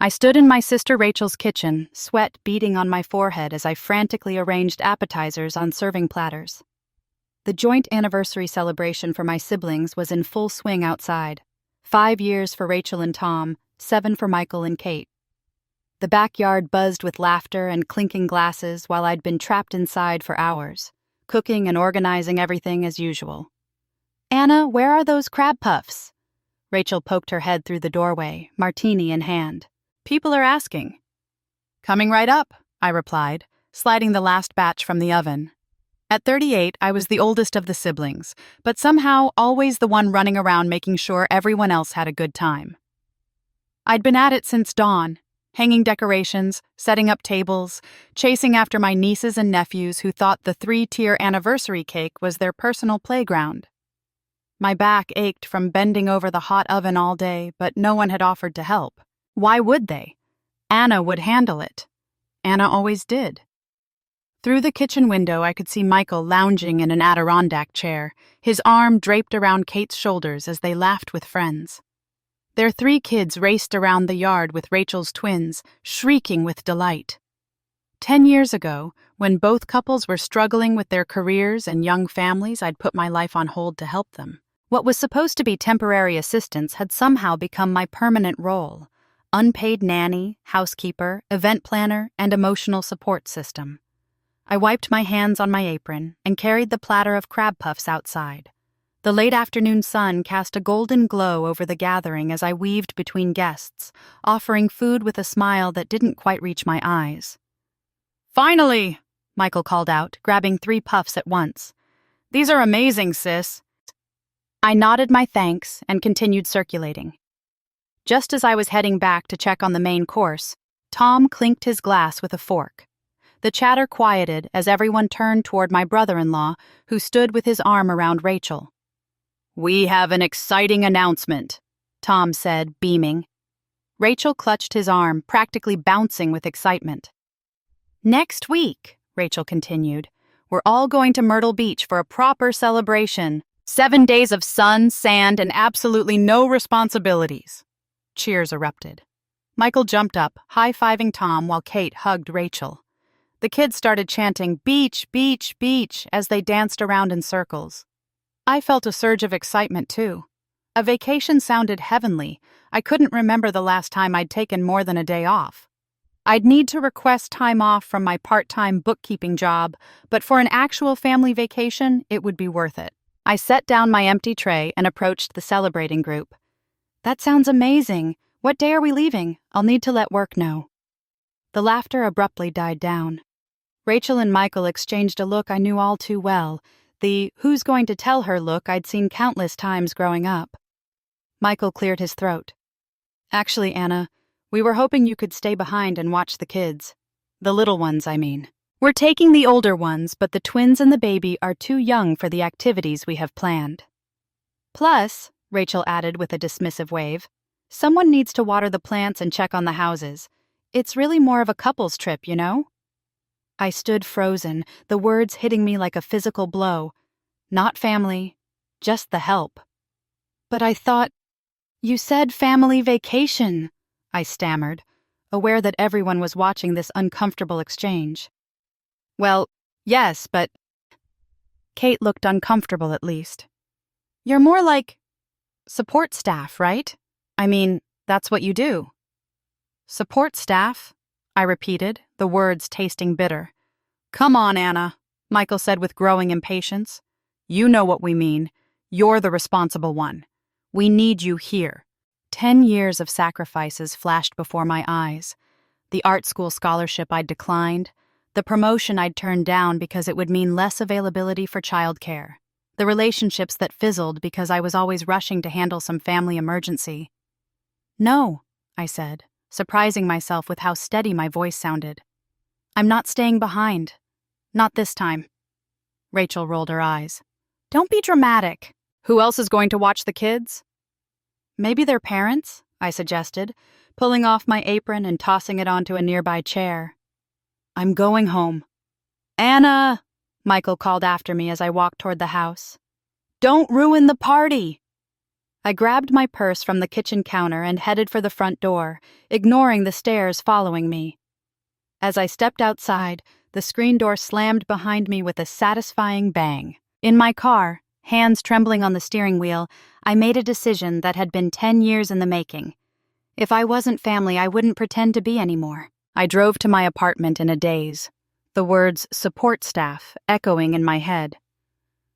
I stood in my sister Rachel's kitchen, sweat beading on my forehead as I frantically arranged appetizers on serving platters. The joint anniversary celebration for my siblings was in full swing outside. 5 years for Rachel and Tom, 7 for Michael and Kate. The backyard buzzed with laughter and clinking glasses while I'd been trapped inside for hours, cooking and organizing everything as usual. "Anna, where are those crab puffs?" Rachel poked her head through the doorway, martini in hand. "People are asking." "Coming right up," I replied, sliding the last batch from the oven. At 38, I was the oldest of the siblings, but somehow always the one running around making sure everyone else had a good time. I'd been at it since dawn, hanging decorations, setting up tables, chasing after my nieces and nephews who thought the 3-tier anniversary cake was their personal playground. My back ached from bending over the hot oven all day, but no one had offered to help. Why would they? Anna would handle it. Anna always did. Through the kitchen window, I could see Michael lounging in an Adirondack chair, his arm draped around Kate's shoulders as they laughed with friends. Their 3 kids raced around the yard with Rachel's twins, shrieking with delight. 10 years ago, when both couples were struggling with their careers and young families, I'd put my life on hold to help them. What was supposed to be temporary assistance had somehow become my permanent role: unpaid nanny, housekeeper, event planner, and emotional support system. I wiped my hands on my apron and carried the platter of crab puffs outside. The late afternoon sun cast a golden glow over the gathering as I weaved between guests, offering food with a smile that didn't quite reach my eyes. "Finally!" Michael called out, grabbing 3 puffs at once. "These are amazing, sis." I nodded my thanks and continued circulating. Just as I was heading back to check on the main course, Tom clinked his glass with a fork. The chatter quieted as everyone turned toward my brother-in-law, who stood with his arm around Rachel. "We have an exciting announcement," Tom said, beaming. Rachel clutched his arm, practically bouncing with excitement. "Next week," Rachel continued, "we're all going to Myrtle Beach for a proper celebration. 7 days of sun, sand, and absolutely no responsibilities." Cheers erupted. Michael jumped up, high-fiving Tom while Kate hugged Rachel. The kids started chanting, "Beach, beach, beach," as they danced around in circles. I felt a surge of excitement, too. A vacation sounded heavenly. I couldn't remember the last time I'd taken more than a day off. I'd need to request time off from my part-time bookkeeping job, but for an actual family vacation, it would be worth it. I set down my empty tray and approached the celebrating group. "That sounds amazing. What day are we leaving? I'll need to let work know." The laughter abruptly died down. Rachel and Michael exchanged a look I knew all too well, the "who's going to tell her" look I'd seen countless times growing up. Michael cleared his throat. "Actually, Anna, we were hoping you could stay behind and watch the kids. The little ones, I mean. We're taking the older ones, but the twins and the baby are too young for the activities we have planned. Plus," Rachel added with a dismissive wave, "someone needs to water the plants and check on the houses. It's really more of a couple's trip, you know?" I stood frozen, the words hitting me like a physical blow. Not family, just the help. "But I thought, you said family vacation," I stammered, aware that everyone was watching this uncomfortable exchange. "Well, yes, but..." Kate looked uncomfortable at least. "You're more like support staff, right? I mean, that's what you do." "Support staff?" I repeated, the words tasting bitter. "Come on, Anna," Michael said with growing impatience. "You know what we mean. You're the responsible one. We need you here." 10 years of sacrifices flashed before my eyes. The art school scholarship I'd declined, the promotion I'd turned down because it would mean less availability for childcare, the relationships that fizzled because I was always rushing to handle some family emergency. "No," I said, surprising myself with how steady my voice sounded. "I'm not staying behind. Not this time." Rachel rolled her eyes. "Don't be dramatic. Who else is going to watch the kids?" "Maybe their parents," I suggested, pulling off my apron and tossing it onto a nearby chair. "I'm going home." "Anna!" Michael called after me as I walked toward the house. "Don't ruin the party!" I grabbed my purse from the kitchen counter and headed for the front door, ignoring the stares following me. As I stepped outside, the screen door slammed behind me with a satisfying bang. In my car, hands trembling on the steering wheel, I made a decision that had been 10 years in the making. If I wasn't family, I wouldn't pretend to be anymore. I drove to my apartment in a daze, the words "support staff" echoing in my head.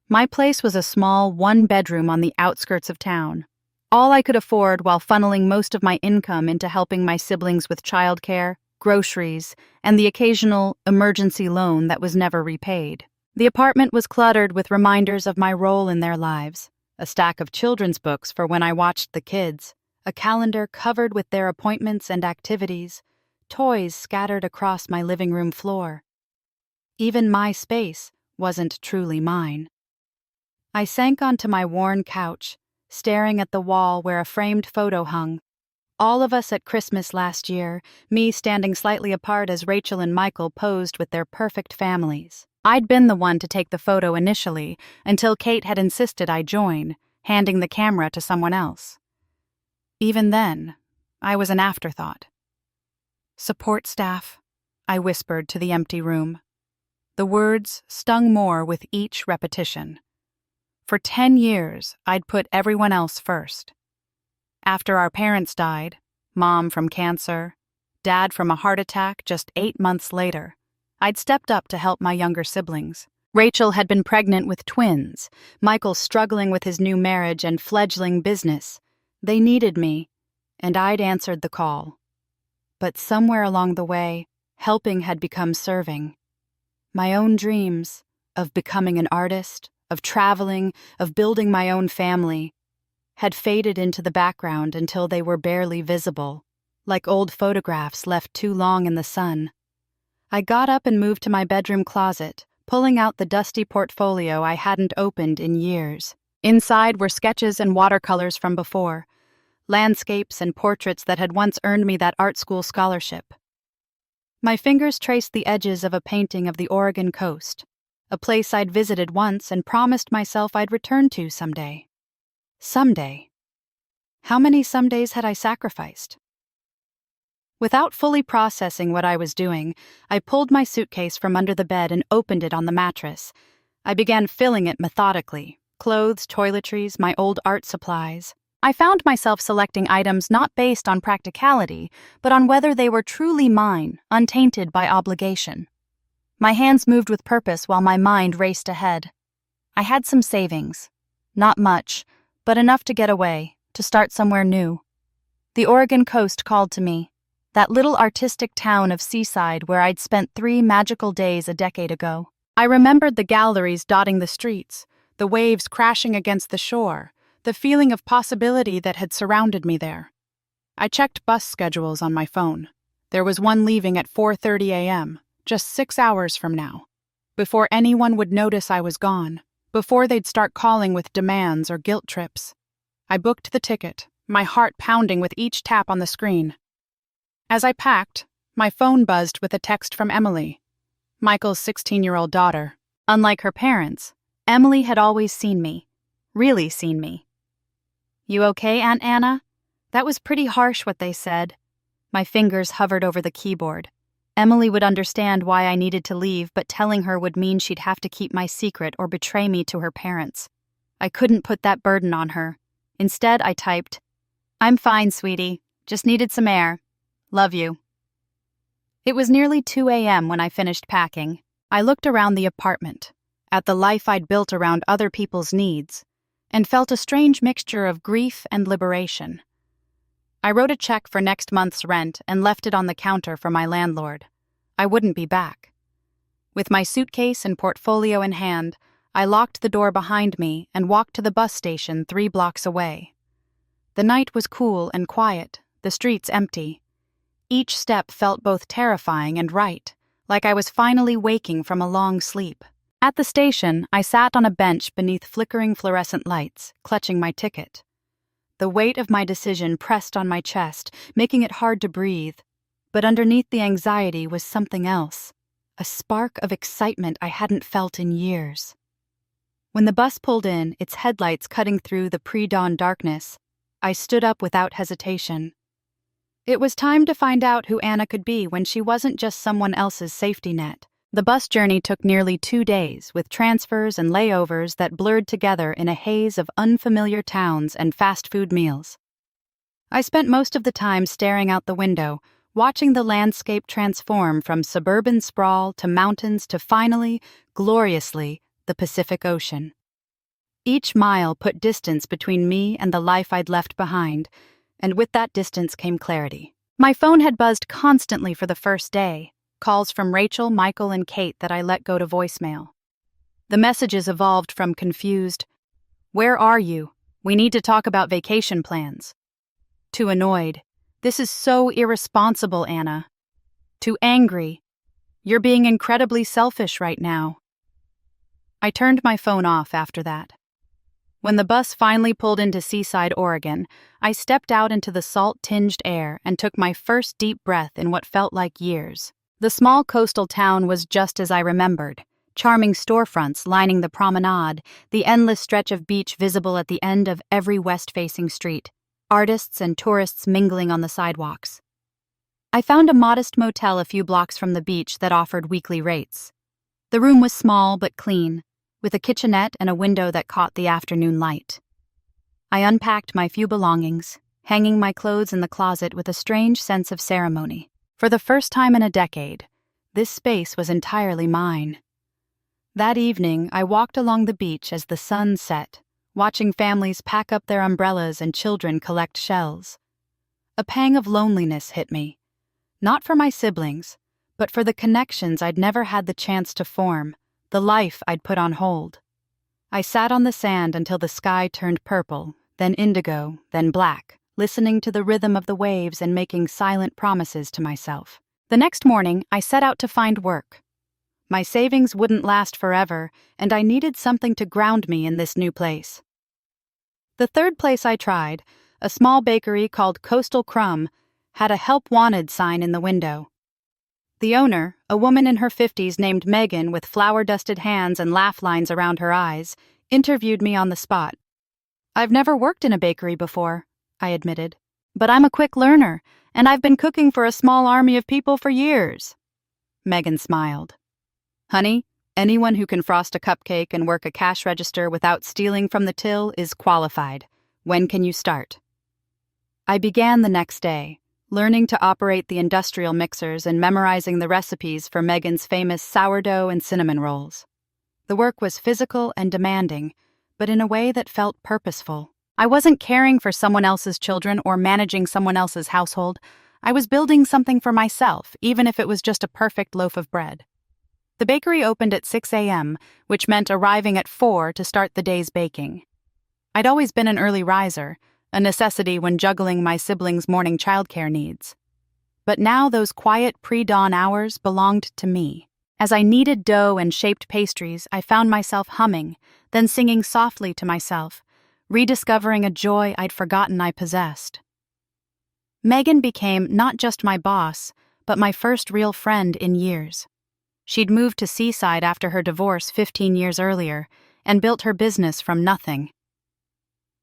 My place was a small one-bedroom on the outskirts of town. All I could afford while funneling most of my income into helping my siblings with childcare, groceries, and the occasional emergency loan that was never repaid. The apartment was cluttered with reminders of my role in their lives, a stack of children's books for when I watched the kids, a calendar covered with their appointments and activities, toys scattered across my living room floor. Even my space wasn't truly mine. I sank onto my worn couch, staring at the wall where a framed photo hung. All of us at Christmas last year, me standing slightly apart as Rachel and Michael posed with their perfect families. I'd been the one to take the photo initially, until Kate had insisted I join, handing the camera to someone else. Even then, I was an afterthought. "Support staff," I whispered to the empty room. The words stung more with each repetition. For 10 years, I'd put everyone else first. After our parents died, Mom from cancer, Dad from a heart attack just 8 months later, I'd stepped up to help my younger siblings. Rachel had been pregnant with twins, Michael struggling with his new marriage and fledgling business. They needed me, and I'd answered the call. But somewhere along the way, helping had become serving. My own dreams of becoming an artist, of traveling, of building my own family, had faded into the background until they were barely visible, like old photographs left too long in the sun. I got up and moved to my bedroom closet, pulling out the dusty portfolio I hadn't opened in years. Inside were sketches and watercolors from before, landscapes and portraits that had once earned me that art school scholarship. My fingers traced the edges of a painting of the Oregon coast, a place I'd visited once and promised myself I'd return to someday. Someday. How many somedays had I sacrificed? Without fully processing what I was doing, I pulled my suitcase from under the bed and opened it on the mattress. I began filling it methodically: clothes, toiletries, my old art supplies. I found myself selecting items not based on practicality, but on whether they were truly mine, untainted by obligation. My hands moved with purpose while my mind raced ahead. I had some savings. Not much, but enough to get away, to start somewhere new. The Oregon coast called to me, that little artistic town of Seaside where I'd spent 3 magical days a decade ago. I remembered the galleries dotting the streets, the waves crashing against the shore, the feeling of possibility that had surrounded me there. I checked bus schedules on my phone. There was one leaving at 4:30 a.m., just 6 hours from now. Before anyone would notice I was gone, before they'd start calling with demands or guilt trips. I booked the ticket, my heart pounding with each tap on the screen. As I packed, my phone buzzed with a text from Emily, Michael's 16-year-old daughter. Unlike her parents, Emily had always seen me, really seen me. "You okay, Aunt Anna?" That was pretty harsh what they said. My fingers hovered over the keyboard. Emily would understand why I needed to leave, but telling her would mean she'd have to keep my secret or betray me to her parents. I couldn't put that burden on her. Instead, I typed, "I'm fine, sweetie. Just needed some air. Love you." It was nearly 2 a.m. when I finished packing. I looked around the apartment, at the life I'd built around other people's needs, and felt a strange mixture of grief and liberation. I wrote a check for next month's rent and left it on the counter for my landlord. I wouldn't be back. With my suitcase and portfolio in hand, I locked the door behind me and walked to the bus station 3 blocks away. The night was cool and quiet, the streets empty. Each step felt both terrifying and right, like I was finally waking from a long sleep. At the station, I sat on a bench beneath flickering fluorescent lights, clutching my ticket. The weight of my decision pressed on my chest, making it hard to breathe. But underneath the anxiety was something else, a spark of excitement I hadn't felt in years. When the bus pulled in, its headlights cutting through the pre-dawn darkness, I stood up without hesitation. It was time to find out who Anna could be when she wasn't just someone else's safety net. The bus journey took nearly 2 days, with transfers and layovers that blurred together in a haze of unfamiliar towns and fast food meals. I spent most of the time staring out the window, watching the landscape transform from suburban sprawl to mountains to finally, gloriously, the Pacific Ocean. Each mile put distance between me and the life I'd left behind, and with that distance came clarity. My phone had buzzed constantly for the first day, calls from Rachel, Michael, and Kate that I let go to voicemail. The messages evolved from confused, "Where are you? We need to talk about vacation plans," to annoyed, "This is so irresponsible, Anna," to angry, "You're being incredibly selfish right now." I turned my phone off after that. When the bus finally pulled into Seaside, Oregon, I stepped out into the salt-tinged air and took my first deep breath in what felt like years. The small coastal town was just as I remembered. Charming storefronts lining the promenade, the endless stretch of beach visible at the end of every west-facing street, artists and tourists mingling on the sidewalks. I found a modest motel a few blocks from the beach that offered weekly rates. The room was small but clean, with a kitchenette and a window that caught the afternoon light. I unpacked my few belongings, hanging my clothes in the closet with a strange sense of ceremony. For the first time in a decade, this space was entirely mine. That evening, I walked along the beach as the sun set, watching families pack up their umbrellas and children collect shells. A pang of loneliness hit me, not for my siblings, but for the connections I'd never had the chance to form, the life I'd put on hold. I sat on the sand until the sky turned purple, then indigo, then black, listening to the rhythm of the waves and making silent promises to myself. The next morning, I set out to find work. My savings wouldn't last forever, and I needed something to ground me in this new place. The third place I tried, a small bakery called Coastal Crumb, had a help wanted sign in the window. The owner, a woman in her 50s named Megan with flour-dusted hands and laugh lines around her eyes, interviewed me on the spot. "I've never worked in a bakery before," I admitted, "but I'm a quick learner, and I've been cooking for a small army of people for years." Megan smiled. "Honey, anyone who can frost a cupcake and work a cash register without stealing from the till is qualified. When can you start?" I began the next day, learning to operate the industrial mixers and memorizing the recipes for Megan's famous sourdough and cinnamon rolls. The work was physical and demanding, but in a way that felt purposeful. I wasn't caring for someone else's children or managing someone else's household. I was building something for myself, even if it was just a perfect loaf of bread. The bakery opened at 6 a.m., which meant arriving at 4 to start the day's baking. I'd always been an early riser, a necessity when juggling my siblings' morning childcare needs. But now those quiet pre-dawn hours belonged to me. As I kneaded dough and shaped pastries, I found myself humming, then singing softly to myself, rediscovering a joy I'd forgotten I possessed. Megan became not just my boss, but my first real friend in years. She'd moved to Seaside after her divorce 15 years earlier and built her business from nothing.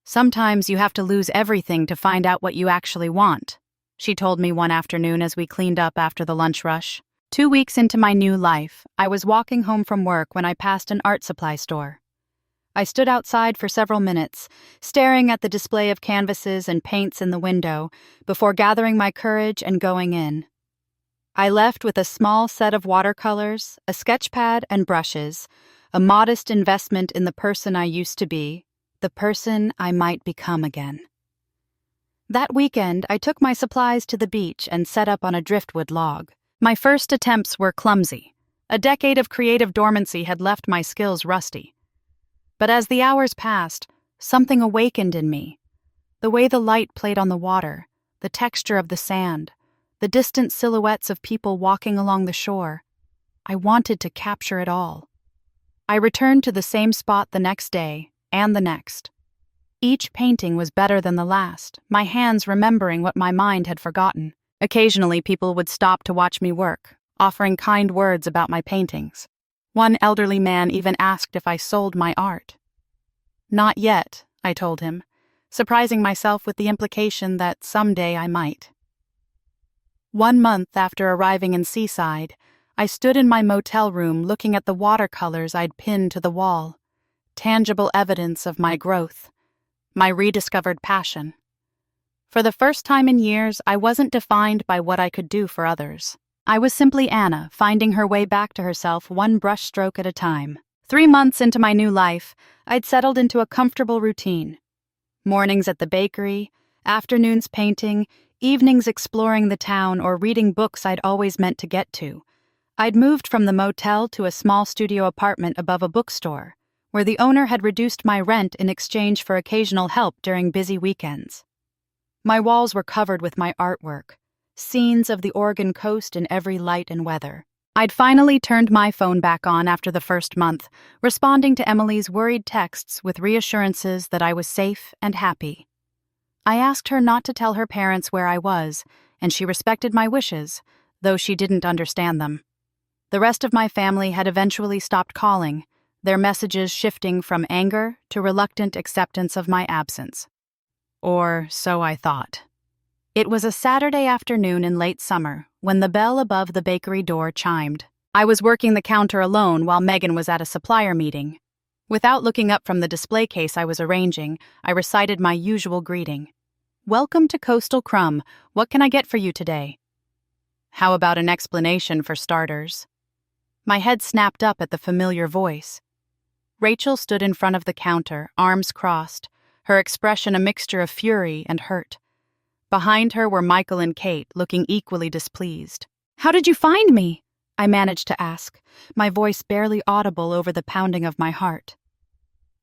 "Sometimes you have to lose everything to find out what you actually want," she told me one afternoon as we cleaned up after the lunch rush. 2 weeks into my new life, I was walking home from work when I passed an art supply store. I stood outside for several minutes, staring at the display of canvases and paints in the window, before gathering my courage and going in. I left with a small set of watercolors, a sketch pad and brushes, a modest investment in the person I used to be, the person I might become again. That weekend, I took my supplies to the beach and set up on a driftwood log. My first attempts were clumsy. A decade of creative dormancy had left my skills rusty. But as the hours passed, something awakened in me. The way the light played on the water, the texture of the sand, the distant silhouettes of people walking along the shore. I wanted to capture it all. I returned to the same spot the next day, and the next. Each painting was better than the last, my hands remembering what my mind had forgotten. Occasionally, people would stop to watch me work, offering kind words about my paintings. One elderly man even asked if I sold my art. Not yet, I told him, surprising myself with the implication that someday I might. 1 month after arriving in Seaside, I stood in my motel room looking at the watercolors I'd pinned to the wall, tangible evidence of my growth, my rediscovered passion. For the first time in years, I wasn't defined by what I could do for others. I was simply Anna, finding her way back to herself one brushstroke at a time. 3 months into my new life, I'd settled into a comfortable routine. Mornings at the bakery, afternoons painting, evenings exploring the town or reading books I'd always meant to get to. I'd moved from the motel to a small studio apartment above a bookstore, where the owner had reduced my rent in exchange for occasional help during busy weekends. My walls were covered with my artwork, scenes of the Oregon coast in every light and weather. I'd finally turned my phone back on after the first month, responding to Emily's worried texts with reassurances that I was safe and happy. I asked her not to tell her parents where I was, and she respected my wishes, though she didn't understand them. The rest of my family had eventually stopped calling, their messages shifting from anger to reluctant acceptance of my absence. Or so I thought. It was a Saturday afternoon in late summer when the bell above the bakery door chimed. I was working the counter alone while Megan was at a supplier meeting. Without looking up from the display case I was arranging, I recited my usual greeting. "Welcome to Coastal Crumb. What can I get for you today?" How about an explanation for starters? My head snapped up at the familiar voice. Rachel stood in front of the counter, arms crossed, her expression a mixture of fury and hurt. Behind her were Michael and Kate, looking equally displeased. "How did you find me?" I managed to ask, my voice barely audible over the pounding of my heart.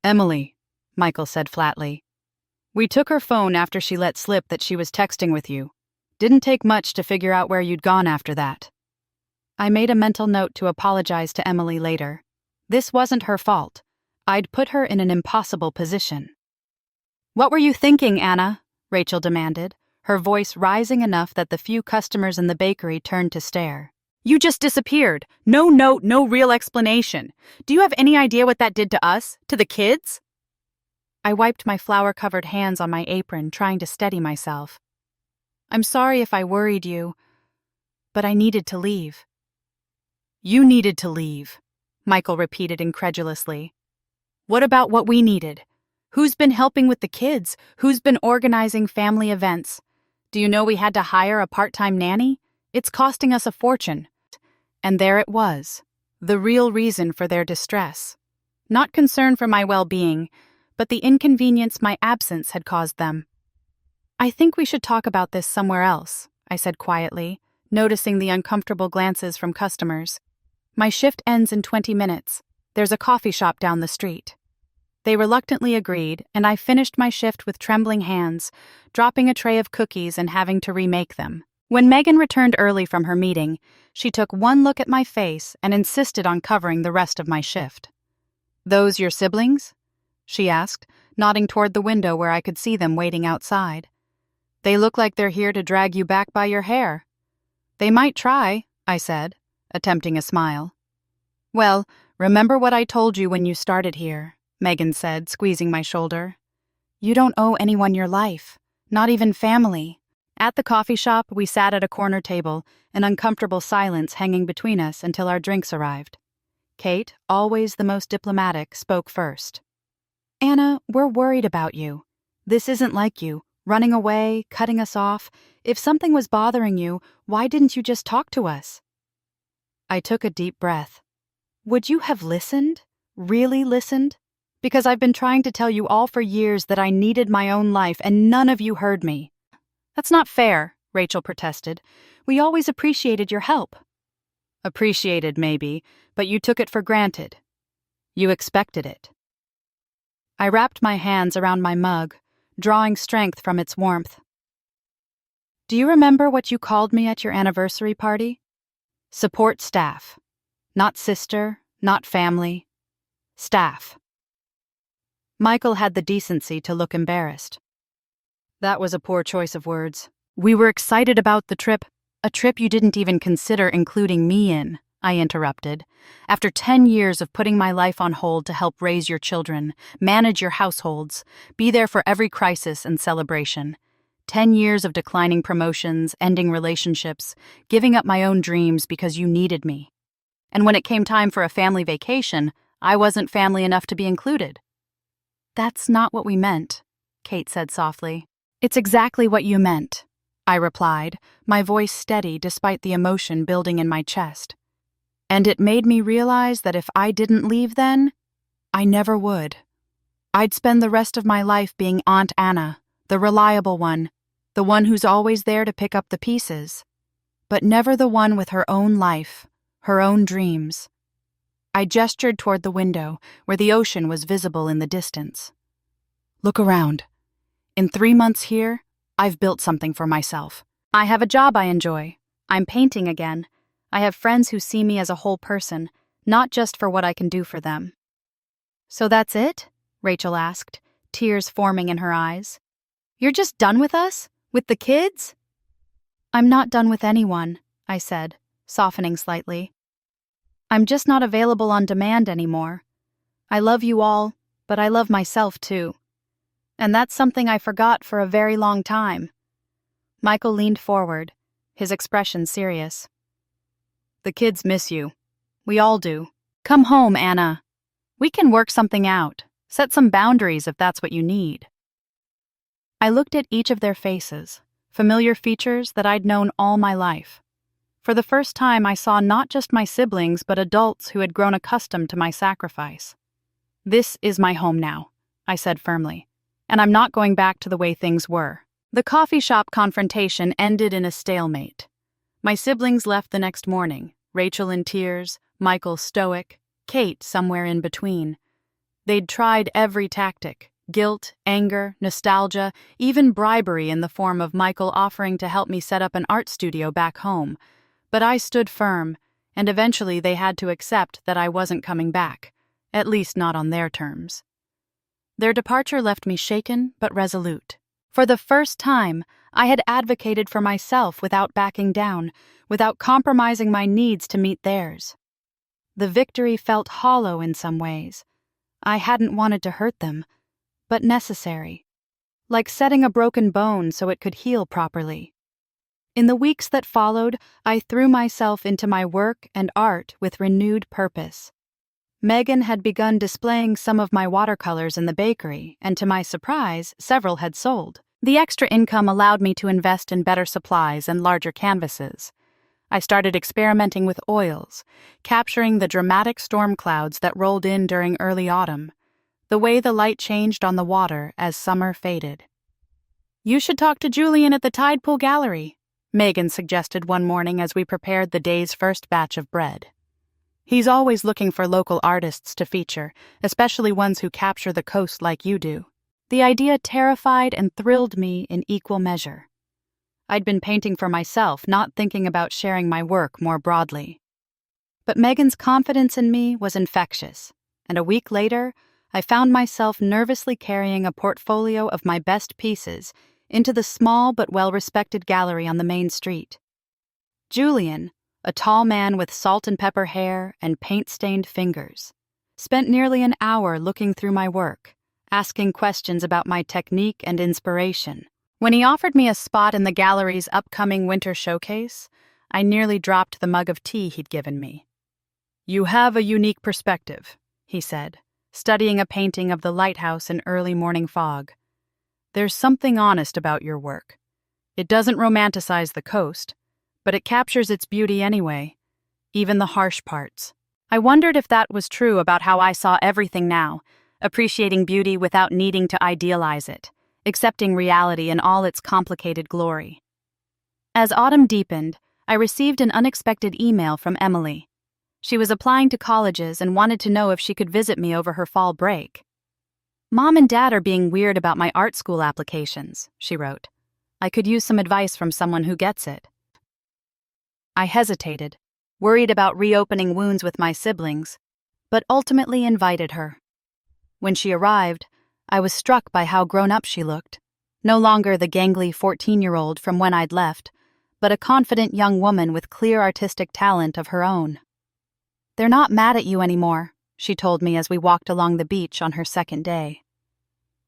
"Emily," Michael said flatly. "We took her phone after she let slip that she was texting with you. Didn't take much to figure out where you'd gone after that." I made a mental note to apologize to Emily later. This wasn't her fault. I'd put her in an impossible position. "What were you thinking, Anna?" Rachel demanded, her voice rising enough that the few customers in the bakery turned to stare. "You just disappeared. No note, no real explanation. Do you have any idea what that did to us? To the kids?" I wiped my flour-covered hands on my apron, trying to steady myself. "I'm sorry if I worried you, but I needed to leave." "You needed to leave," Michael repeated incredulously. "What about what we needed? Who's been helping with the kids? Who's been organizing family events? Do you know we had to hire a part-time nanny? It's costing us a fortune." And there it was, the real reason for their distress. Not concern for my well-being, but the inconvenience my absence had caused them. "I think we should talk about this somewhere else," I said quietly, noticing the uncomfortable glances from customers. "My shift ends in 20 minutes. There's a coffee shop down the street." They reluctantly agreed, and I finished my shift with trembling hands, dropping a tray of cookies and having to remake them. When Megan returned early from her meeting, she took one look at my face and insisted on covering the rest of my shift. "Those your siblings?" she asked, nodding toward the window where I could see them waiting outside. "They look like they're here to drag you back by your hair." "They might try," I said, attempting a smile. "Well, remember what I told you when you started here," Megan said, squeezing my shoulder. "You don't owe anyone your life, not even family." At the coffee shop, we sat at a corner table, an uncomfortable silence hanging between us until our drinks arrived. Kate, always the most diplomatic, spoke first. "Anna, we're worried about you. This isn't like you, running away, cutting us off. If something was bothering you, why didn't you just talk to us?" I took a deep breath. "Would you have listened? Really listened? Because I've been trying to tell you all for years that I needed my own life, and none of you heard me." "That's not fair," Rachel protested. "We always appreciated your help." "Appreciated, maybe, but you took it for granted. You expected it." I wrapped my hands around my mug, drawing strength from its warmth. "Do you remember what you called me at your anniversary party? Support staff. Not sister, not family. Staff." Michael had the decency to look embarrassed. "That was a poor choice of words. We were excited about the trip, a trip you didn't even consider including me in," I interrupted. After 10 years of putting my life on hold to help raise your children, manage your households, be there for every crisis and celebration. 10 years of declining promotions, ending relationships, giving up my own dreams because you needed me. And when it came time for a family vacation, I wasn't family enough to be included. That's not what we meant, Kate said softly. It's exactly what you meant, I replied, my voice steady despite the emotion building in my chest. And it made me realize that if I didn't leave then, I never would. I'd spend the rest of my life being Aunt Anna, the reliable one, the one who's always there to pick up the pieces, but never the one with her own life, her own dreams. I gestured toward the window, where the ocean was visible in the distance. Look around. In 3 months here, I've built something for myself. I have a job I enjoy. I'm painting again. I have friends who see me as a whole person, not just for what I can do for them. So that's it? Rachel asked, tears forming in her eyes. You're just done with us? With the kids? I'm not done with anyone, I said, softening slightly. I'm just not available on demand anymore. I love you all, but I love myself too. And that's something I forgot for a very long time. Michael leaned forward, his expression serious. The kids miss you. We all do. Come home, Anna. We can work something out. Set some boundaries if that's what you need. I looked at each of their faces, familiar features that I'd known all my life. For the first time, I saw not just my siblings, but adults who had grown accustomed to my sacrifice. This is my home now, I said firmly, and I'm not going back to the way things were. The coffee shop confrontation ended in a stalemate. My siblings left the next morning, Rachel in tears, Michael stoic, Kate somewhere in between. They'd tried every tactic, guilt, anger, nostalgia, even bribery in the form of Michael offering to help me set up an art studio back home. But I stood firm, and eventually they had to accept that I wasn't coming back, at least not on their terms. Their departure left me shaken but resolute. For the first time, I had advocated for myself without backing down, without compromising my needs to meet theirs. The victory felt hollow in some ways. I hadn't wanted to hurt them, but necessary. Like setting a broken bone so it could heal properly. In the weeks that followed, I threw myself into my work and art with renewed purpose. Megan had begun displaying some of my watercolors in the bakery, and to my surprise, several had sold. The extra income allowed me to invest in better supplies and larger canvases. I started experimenting with oils, capturing the dramatic storm clouds that rolled in during early autumn, the way the light changed on the water as summer faded. You should talk to Julian at the Tide Pool Gallery, Megan suggested one morning as we prepared the day's first batch of bread. He's always looking for local artists to feature, especially ones who capture the coast like you do. The idea terrified and thrilled me in equal measure. I'd been painting for myself, not thinking about sharing my work more broadly. But Megan's confidence in me was infectious, and a week later, I found myself nervously carrying a portfolio of my best pieces into the small but well-respected gallery on the main street. Julian, a tall man with salt and pepper hair and paint-stained fingers, spent nearly an hour looking through my work, asking questions about my technique and inspiration. When he offered me a spot in the gallery's upcoming winter showcase, I nearly dropped the mug of tea he'd given me. You have a unique perspective, he said, studying a painting of the lighthouse in early morning fog. There's something honest about your work. It doesn't romanticize the coast, but it captures its beauty anyway, even the harsh parts. I wondered if that was true about how I saw everything now, appreciating beauty without needing to idealize it, accepting reality in all its complicated glory. As autumn deepened, I received an unexpected email from Emily. She was applying to colleges and wanted to know if she could visit me over her fall break. Mom and Dad are being weird about my art school applications, she wrote. I could use some advice from someone who gets it. I hesitated, worried about reopening wounds with my siblings, but ultimately invited her. When she arrived, I was struck by how grown up she looked. No longer the gangly 14-year-old from when I'd left, but a confident young woman with clear artistic talent of her own. "They're not mad at you anymore," she told me as we walked along the beach on her second day.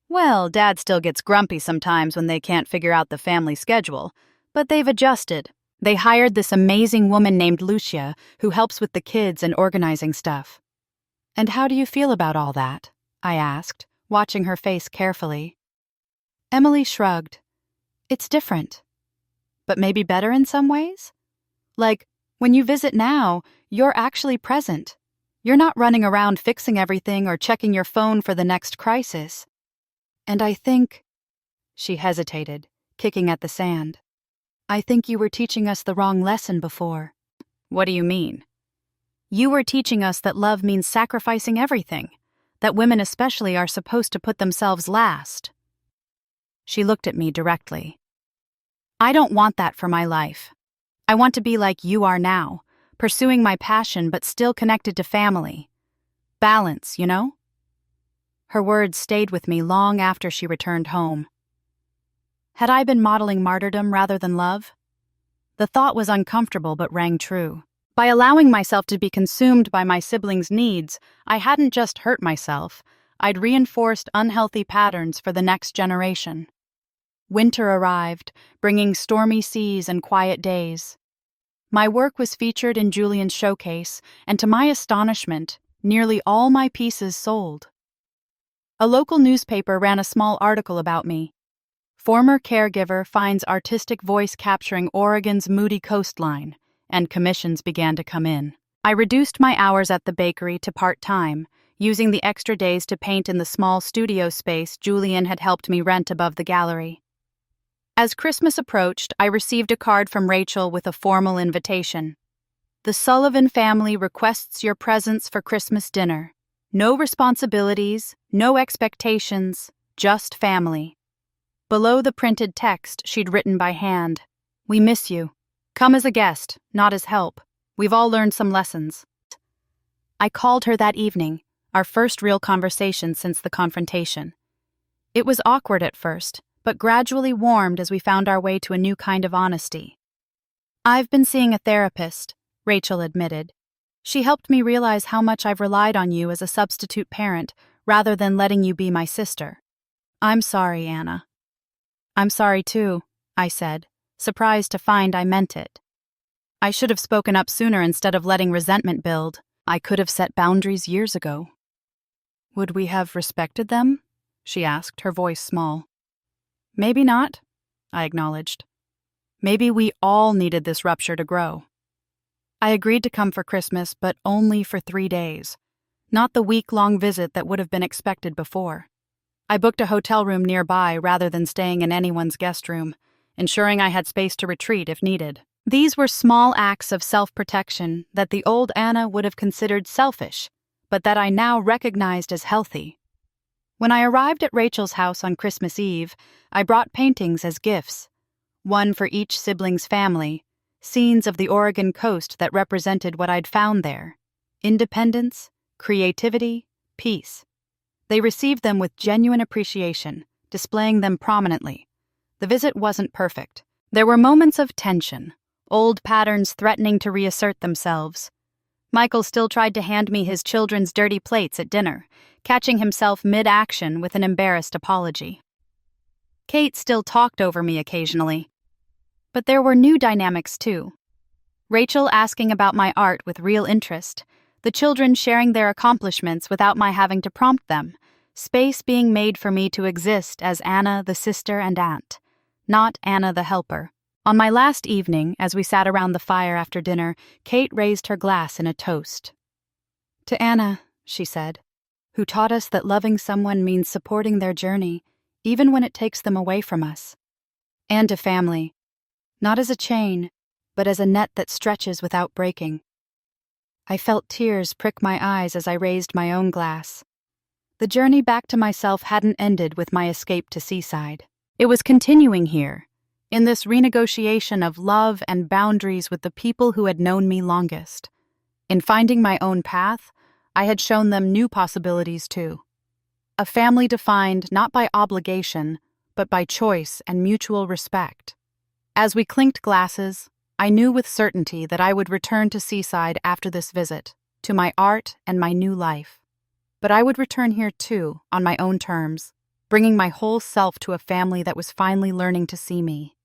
"Well, Dad still gets grumpy sometimes when they can't figure out the family schedule, but they've adjusted. They hired this amazing woman named Lucia who helps with the kids and organizing stuff." "And how do you feel about all that?" I asked, watching her face carefully. Emily shrugged. "It's different. But maybe better in some ways? Like, when you visit now, you're actually present. You're not running around fixing everything or checking your phone for the next crisis. And I think..." She hesitated, kicking at the sand. "I think you were teaching us the wrong lesson before." "What do you mean?" "You were teaching us that love means sacrificing everything, that women especially are supposed to put themselves last." She looked at me directly. "I don't want that for my life. I want to be like you are now, pursuing my passion but still connected to family. Balance, you know?" Her words stayed with me long after she returned home. Had I been modeling martyrdom rather than love? The thought was uncomfortable but rang true. By allowing myself to be consumed by my siblings' needs, I hadn't just hurt myself, I'd reinforced unhealthy patterns for the next generation. Winter arrived, bringing stormy seas and quiet days. My work was featured in Julian's showcase, and to my astonishment, nearly all my pieces sold. A local newspaper ran a small article about me. "Former caregiver finds artistic voice capturing Oregon's moody coastline," and commissions began to come in. I reduced my hours at the bakery to part-time, using the extra days to paint in the small studio space Julian had helped me rent above the gallery. As Christmas approached, I received a card from Rachel with a formal invitation. "The Sullivan family requests your presence for Christmas dinner. No responsibilities, no expectations, just family." Below the printed text she'd written by hand, "We miss you. Come as a guest, not as help. We've all learned some lessons." I called her that evening, our first real conversation since the confrontation. It was awkward at first, but gradually warmed as we found our way to a new kind of honesty. "I've been seeing a therapist," Rachel admitted. "She helped me realize how much I've relied on you as a substitute parent rather than letting you be my sister." "I'm sorry, Anna." "I'm sorry too," I said, surprised to find I meant it. I should have spoken up sooner instead of letting resentment build. I could have set boundaries years ago. "Would we have respected them?" she asked, her voice small. "Maybe not," I acknowledged. "Maybe we all needed this rupture to grow." I agreed to come for Christmas, but only for 3 days. Not the week-long visit that would have been expected before. I booked a hotel room nearby rather than staying in anyone's guest room, ensuring I had space to retreat if needed. These were small acts of self-protection that the old Anna would have considered selfish, but that I now recognized as healthy. When I arrived at Rachel's house on Christmas Eve, I brought paintings as gifts, one for each sibling's family, scenes of the Oregon coast that represented what I'd found there: independence, creativity, peace. They received them with genuine appreciation, displaying them prominently. The visit wasn't perfect. There were moments of tension, old patterns threatening to reassert themselves. Michael still tried to hand me his children's dirty plates at dinner, catching himself mid-action with an embarrassed apology. Kate still talked over me occasionally. But there were new dynamics too. Rachel asking about my art with real interest, the children sharing their accomplishments without my having to prompt them, space being made for me to exist as Anna the sister and aunt, not Anna the helper. On my last evening, as we sat around the fire after dinner, Kate raised her glass in a toast. "To Anna," she said, "who taught us that loving someone means supporting their journey, even when it takes them away from us. And to family, not as a chain, but as a net that stretches without breaking." I felt tears prick my eyes as I raised my own glass. The journey back to myself hadn't ended with my escape to Seaside. It was continuing here, in this renegotiation of love and boundaries with the people who had known me longest. In finding my own path, I had shown them new possibilities too. A family defined not by obligation, but by choice and mutual respect. As we clinked glasses, I knew with certainty that I would return to Seaside after this visit, to my art and my new life. But I would return here too, on my own terms, bringing my whole self to a family that was finally learning to see me.